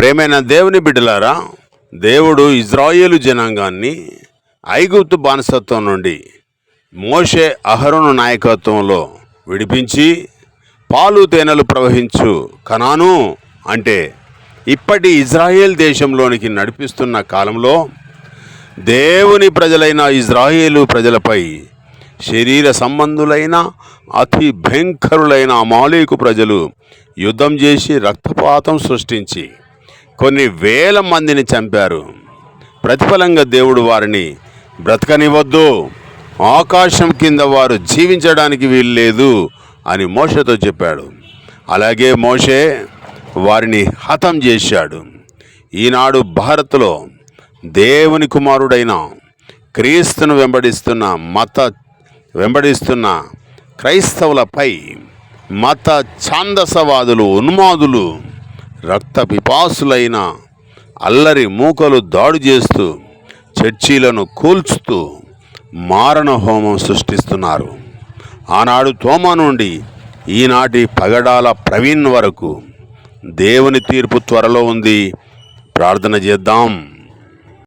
ప్రేమైన దేవుని బిడ్డలారా, దేవుడు ఇజ్రాయేలు జనాంగాన్ని ఐగుప్తు బానిసత్వం నుండి మోషే అహరోను నాయకత్వంలో విడిపించి పాలు తేనెలు ప్రవహించు కనాను అంటే ఇప్పటి ఇజ్రాయేల్ దేశంలోనికి నడిపిస్తున్న కాలంలో దేవుని ప్రజలైన ఇజ్రాయేలు ప్రజలపై శరీర సంబంధులైన అతి భయంకరులైన అమాలేకు ప్రజలు యుద్ధం చేసి రక్తపాతం సృష్టించి కొన్ని వేల మందిని చంపారు. ప్రతిఫలంగా దేవుడు వారిని బ్రతకనివ్వద్దు, ఆకాశం కింద వారు జీవించడానికి వీల్లేదు అని మోషేతో చెప్పాడు. అలాగే మోషే వారిని హతం చేశాడు. ఈనాడు భారత్లో దేవుని కుమారుడైన క్రీస్తును వెంబడిస్తున్న క్రైస్తవులపై మత ఛాందసవాదులు, ఉన్మాదులు, రక్త పిపాసులైన అల్లరి మూకలు దాడి చేస్తూ చర్చీలను కూల్చుతూ మారణ హోమం సృష్టిస్తున్నారు. ఆనాడు తోమా నుండి ఈనాటి పగడాల ప్రవీణ్ వరకు దేవుని తీర్పు త్వరలో ఉంది. ప్రార్థన చేద్దాం.